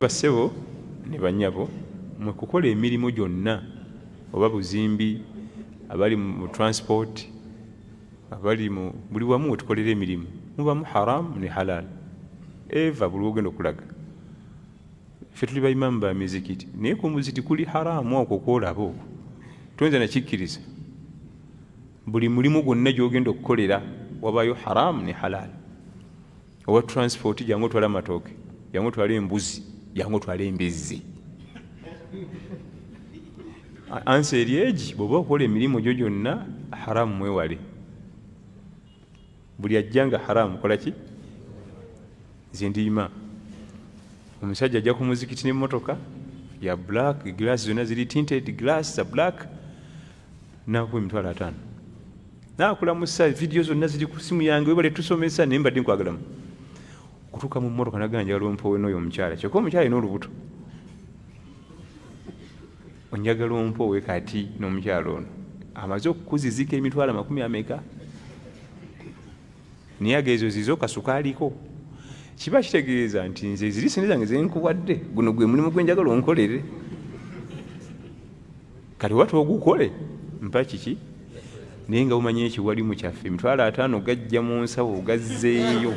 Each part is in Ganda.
Bassebo ne bannyabo mwe kukola emirimu gyonna oba buzimbi, abali mu transport, abali mu buli wamu wetukolera emirimu mubamu haramu ne halal eva buli ogenda okulaga. Ffe tuli bayimamu ba mizikiti naye ku muzikiti kuli haramu okwo kwolaba okwo toyinza nakikkiriza. Buli mulimu gwonna gy'ogenda okukolera wabayo haramu ne halal. Owa transport jangu otwala amatooke, jangu otwala embuzi, jangu otwala embizzi. Ansi eri egi bw'oba okola emirimu gyo gyonna haramu mwewale. Buli ajjanga haramu kola ki? Nze ndiima omusajja ajja ku muzikiti n'emmotoka ya black, glass zonna ziri tinted glass za black, nakuba $50,000. Nakulamusa video zonna ziri ku simu yange webale tusomesa naye mbadde nkwagalamu. Kutuuka mu mmotoka nagamba njagala ompowe n'oyo omukyala. Kyokka omukyala alina olubuto. Onjagala ompowe kati n'omukyala ono amaze okukuzizika emitwalo 40. Naye agezo zizo kasukaaliko. Kiba kitegeeza nti nze ziri sente zange ze nkuwadde, guno gwe mulimu gwe njagala onkolere. Kati watu ogukole mpa kiki? Naye nga umanye ekiwalimu kyaffe $50,000 gajja mu nsawo gazzeeyo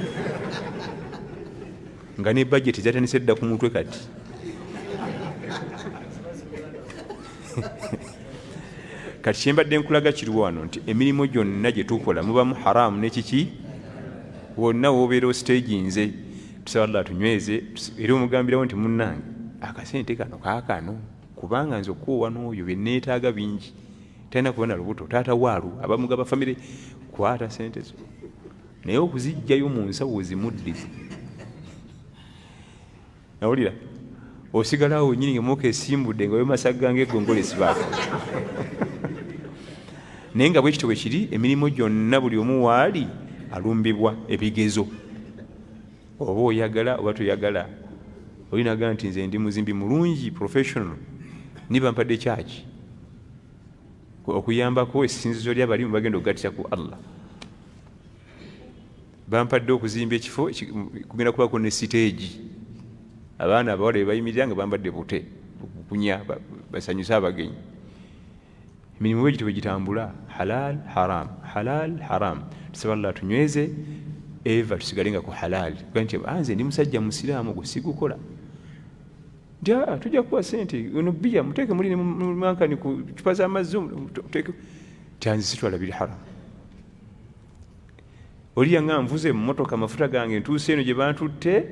nga ne budget zatandise dda ku mutwe kati. Kati kyembadde nkulaga kiri wano nti emirimu gyonna gye tukola mubamu haramu n'ekiki wonna w'obeera ostage nze tusaba Allah tunyweze era omugambirawo nti munnange akasente kano kaakano kubanga nze okuwa n'oyo bye neetaaga bingi talina kuba na lubuto taata waalu abamugaba famire kwata sente zo naye okuzijjayo mu nsawo zimuddize. Nawulira osigalawo nyini ngemuka esimbudde nga wemasaga ng'eggongole sibaako. Naye nga bwekityo bwe kiri emirimu gyonna buli omu waali alumbibwa ebigezo. Oba oyagala oba toyagala olinaga nti nze ndi muzimbi mulungi professional niba mpadde kyaki okuyambako essinzizo ly'abalimu bagenda okugattira ku Allah. Bampadde okuzimba ekifo kugenda kubako ne siteegi, abaana abawala be bayimirira nga bambadde bute bukunya basanyusa abagenyi. Emirimu bwe gityo bwe gitambula halal haram, halal haram. Tusaba Allah tunyweze eva tusigale nga ku halal. Nti nze ndi musajja musiraamu gwe sigukola nti tujja kuwa sente ono bbiya muteeke muli mankani ku cupa z'amazzi muteeke nti sitwala biri haram. Oli yanga nvuze mu mmotoka amafuta gange ntuuse eno gye bantutte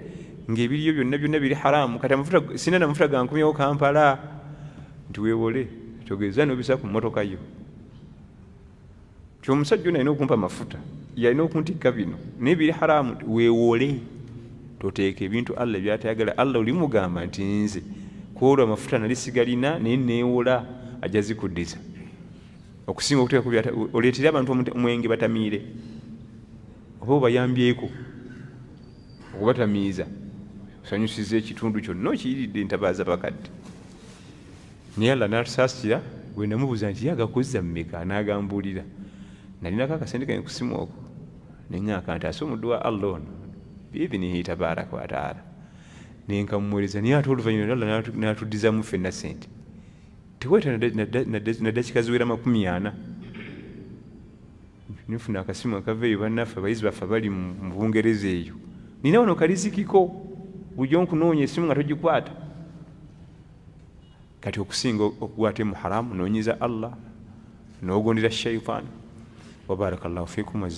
ng'ebiriyo byonna byonna biri haramu kati amafuta sina na mafuta gankumyawo Kampala nti weewole togeeza n'obisa ku mmotoka yo. Omusajja ono alina okumpa amafuta yalina okuntikka bino naye biri haramu weewole toteeka ebintu Allah byatayagala. Allah oli mugamba nti nze kwolwo amafuta nali sigalina naye neewola ajja zikuddiza okusinga okuteeka oleetere abantu omwenge batamiire oba obayambyeko okubatamiiza osanyusiza ekitundu kyonna okiyiridde entabaaza bakadde. Naye Allah n'atusaasira bwe namubuuza nti ye agakozza mmeka n'agambuulira nalinako akasente kange ku simu okwo neŋŋaaka nti ase omuddu wa Allah ono biidhinihi tabaaraka wa taala naye nkamuweereza naye ate oluvannyuma Allah n'atuddizamu ffenna sente teweeta na dakika ziwera 40 nifuna akasimu akaveeyo bannaffe abayizi baffe bali mu Bungereza eyo nina wano kalizikiko bujjo nkunoonya esimu nga togikwata. Kati okusinga okukwata mu haramu noonyiza Allah n'ogondera shayitaani. Wa barakallahu fiikum wa